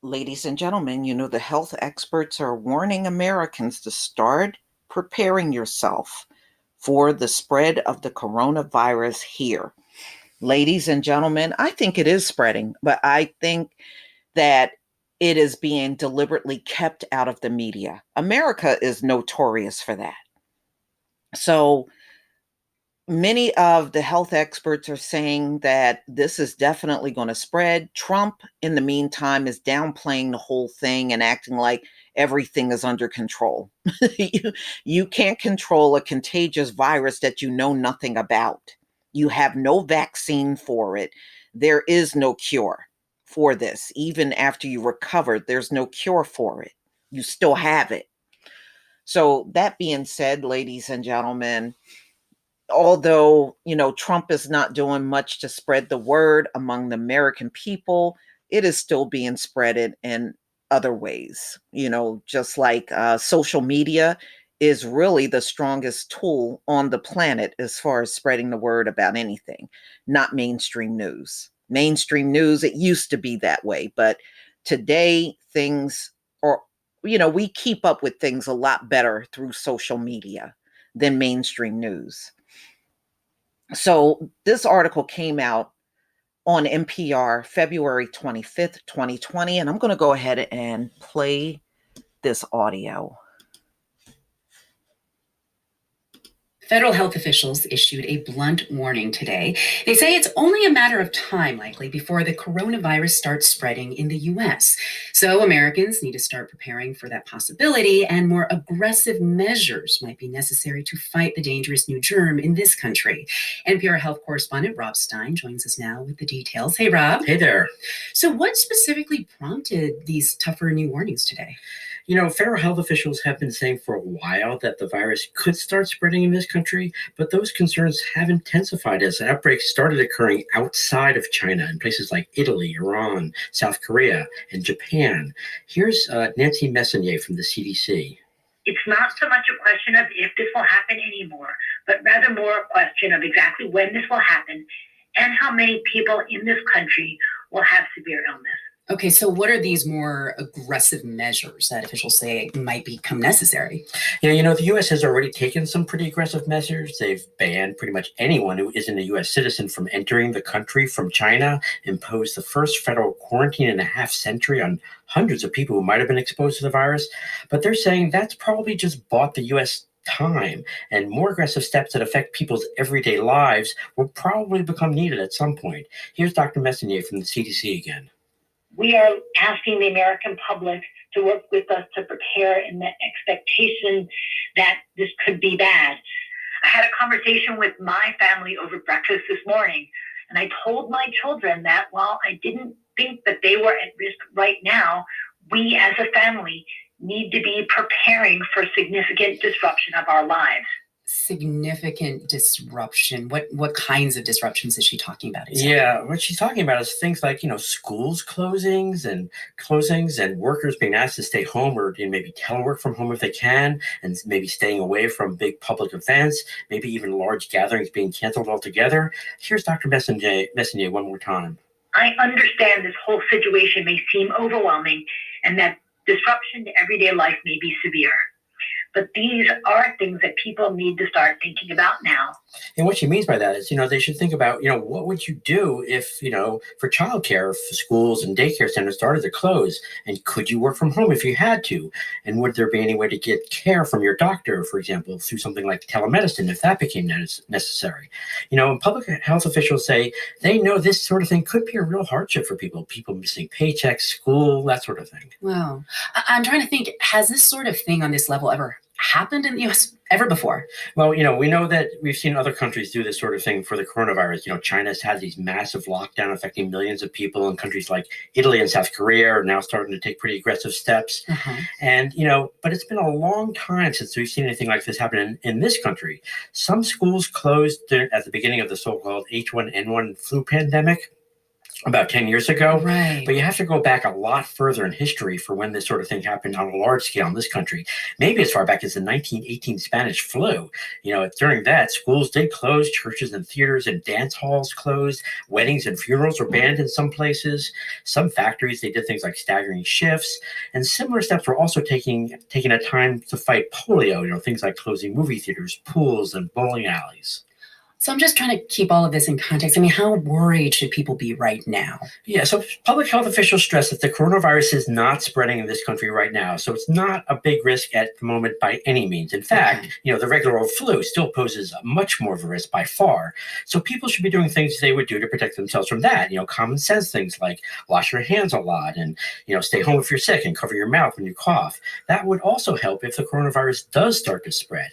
Ladies and gentlemen, the health experts are warning Americans to start preparing yourself for the spread of the coronavirus here. Ladies and gentlemen, I think it is spreading, but I think that it is being deliberately kept out of the media. America is notorious for that. So many of the health experts are saying that this is definitely going to spread. Trump, in the meantime, is downplaying the whole thing and acting like everything is under control. you can't control a contagious virus that you know nothing about. You have no vaccine for it. There is no cure for this. Even after you recovered, there's no cure for it. You still have it. So, that being said, ladies and gentlemen, although, Trump is not doing much to spread the word among the American people, it is still being spreaded in other ways, just like social media is really the strongest tool on the planet as far as spreading the word about anything, not mainstream news. Mainstream news, it used to be that way, but today things are, we keep up with things a lot better through social media than mainstream news. So this article came out on NPR February 25th, 2020, and I'm going to go ahead and play this audio. Federal health officials issued a blunt warning today. They say it's only a matter of time, likely, before the coronavirus starts spreading in the U.S. So Americans need to start preparing for that possibility, and more aggressive measures might be necessary to fight the dangerous new germ in this country. NPR health correspondent Rob Stein joins us now with the details. Hey, Rob. Hey there. So what specifically prompted these tougher new warnings today? Federal health officials have been saying for a while that the virus could start spreading in this country, but those concerns have intensified as outbreaks started occurring outside of China in places like Italy, Iran, South Korea, and Japan. Here's Nancy Messonnier from the CDC. It's not so much a question of if this will happen anymore, but rather more a question of exactly when this will happen and how many people in this country will have severe illness. Okay, so what are these more aggressive measures that officials say might become necessary? Yeah, the U.S. has already taken some pretty aggressive measures. They've banned pretty much anyone who isn't a U.S. citizen from entering the country from China, imposed the first federal quarantine in a half century on hundreds of people who might have been exposed to the virus. But they're saying that's probably just bought the U.S. time, and more aggressive steps that affect people's everyday lives will probably become needed at some point. Here's Dr. Messonnier from the CDC again. We are asking the American public to work with us to prepare in the expectation that this could be bad. I had a conversation with my family over breakfast this morning, and I told my children that while I didn't think that they were at risk right now, we as a family need to be preparing for significant disruption of our lives. Significant disruption. What kinds of disruptions is she talking about exactly? Yeah, what she's talking about is things like, schools closings and workers being asked to stay home or maybe telework from home if they can, and maybe staying away from big public events, maybe even large gatherings being canceled altogether. Here's Dr. Messonnier one more time. I understand this whole situation may seem overwhelming and that disruption to everyday life may be severe. But these are things that people need to start thinking about now. And what she means by that is, they should think about, what would you do if, for childcare, if schools and daycare centers started to close? And could you work from home if you had to? And would there be any way to get care from your doctor, for example, through something like telemedicine, if that became necessary? And public health officials say they know this sort of thing could be a real hardship for people missing paychecks, school, that sort of thing. Wow. I'm trying to think, has this sort of thing on this level ever happened in the U.S. ever before? Well, we know that we've seen other countries do this sort of thing for the coronavirus. China's had these massive lockdowns affecting millions of people, and countries like Italy and South Korea are now starting to take pretty aggressive steps. Uh-huh. And, but it's been a long time since we've seen anything like this happen in this country. Some schools closed at the beginning of the so-called H1N1 flu pandemic. about 10 years ago. Right. But you have to go back a lot further in history for when this sort of thing happened on a large scale in this country. Maybe as far back as the 1918 Spanish flu. During that, schools did close, churches and theaters and dance halls closed, weddings and funerals were banned in some places. Some factories, they did things like staggering shifts. And similar steps were also taking a time to fight polio, things like closing movie theaters, pools, and bowling alleys. So I'm just trying to keep all of this in context. I mean, how worried should people be right now? Yeah, so public health officials stress that the coronavirus is not spreading in this country right now. So it's not a big risk at the moment by any means. In fact, the regular old flu still poses much more of a risk by far. So people should be doing things they would do to protect themselves from that. Common sense things like wash your hands a lot and, stay home if you're sick and cover your mouth when you cough. That would also help if the coronavirus does start to spread.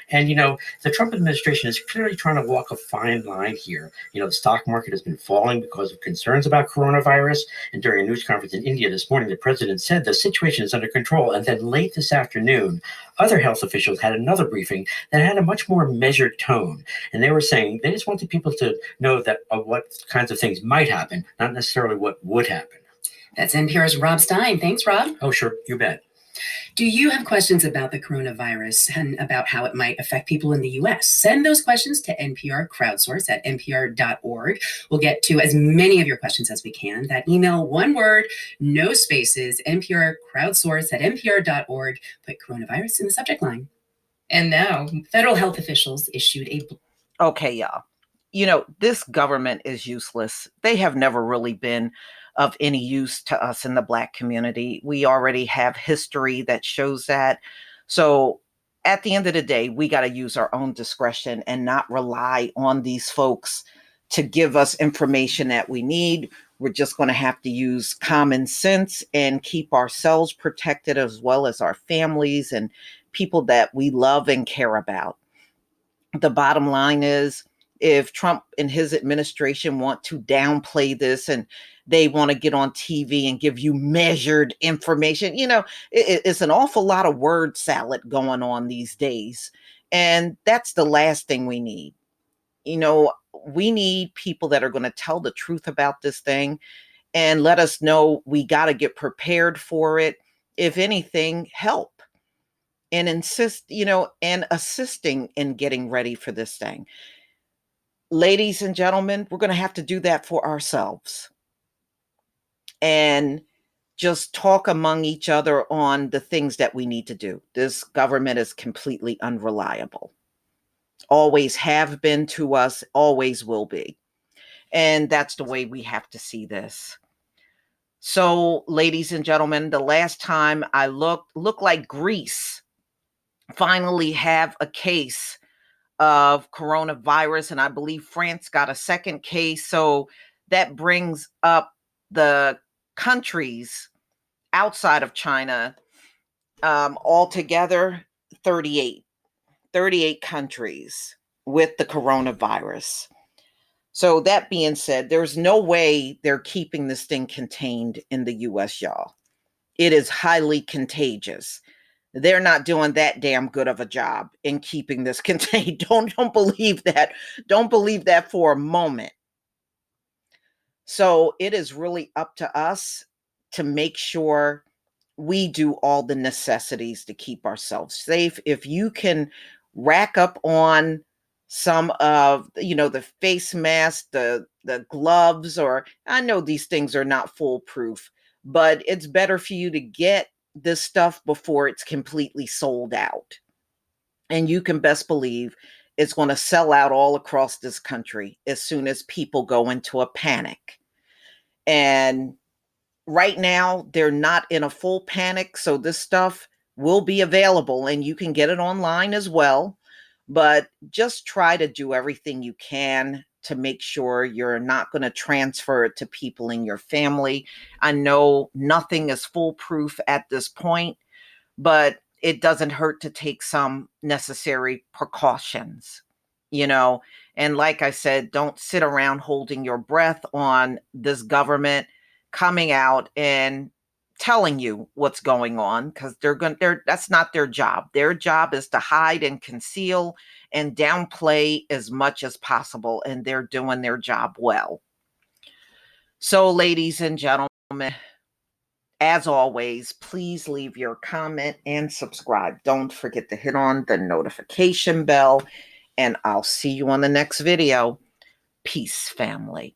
And, the Trump administration is clearly trying to walk a fine line here. The stock market has been falling because of concerns about coronavirus. And during a news conference in India this morning, the president said the situation is under control. And then late this afternoon, other health officials had another briefing that had a much more measured tone. And they were saying they just wanted people to know that what kinds of things might happen, not necessarily what would happen. That's NPR's Rob Stein. Thanks, Rob. Oh, sure. You bet. Do you have questions about the coronavirus and about how it might affect people in the U.S.? Send those questions to NPR Crowdsource at npr.org. We'll get to as many of your questions as we can. That email, one word, no spaces, NPR Crowdsource at npr.org. Put coronavirus in the subject line. And now, federal health officials issued a... Okay, y'all. This government is useless. They have never really been of any use to us in the Black community. We already have history that shows that. So at the end of the day, we got to use our own discretion and not rely on these folks to give us information that we need. We're just going to have to use common sense and keep ourselves protected as well as our families and people that we love and care about. The bottom line is, if Trump and his administration want to downplay this and they want to get on TV and give you measured information, it's an awful lot of word salad going on these days. And that's the last thing we need. We need people that are going to tell the truth about this thing and let us know we got to get prepared for it. If anything, help and insist, and assisting in getting ready for this thing. Ladies and gentlemen, we're going to have to do that for ourselves and just talk among each other on the things that we need to do. This government is completely unreliable. Always have been to us, always will be. And that's the way we have to see this. So, ladies and gentlemen, the last time I looked like Greece finally have a case of coronavirus, and I believe France got a second case. So that brings up the countries outside of China, altogether 38 countries with the coronavirus. So that being said, there's no way they're keeping this thing contained in the US, y'all. It is highly contagious. They're not doing that damn good of a job in keeping this contained. Don't believe that. Don't believe that for a moment. So it is really up to us to make sure we do all the necessities to keep ourselves safe. If you can rack up on some of, the face mask, the gloves, or I know these things are not foolproof, but it's better for you to get this stuff before it's completely sold out. And you can best believe it's going to sell out all across this country as soon as people go into a panic. And right now, they're not in a full panic, so this stuff will be available and you can get it online as well. But just try to do everything you can to make sure you're not going to transfer it to people in your family. I know nothing is foolproof at this point, but it doesn't hurt to take some necessary precautions, And like I said, don't sit around holding your breath on this government coming out and telling you what's going on, because that's not their job. Their job is to hide and conceal and downplay as much as possible, and they're doing their job well. So, ladies and gentlemen, as always, please leave your comment and subscribe. Don't forget to hit on the notification bell, and I'll see you on the next video. Peace, family.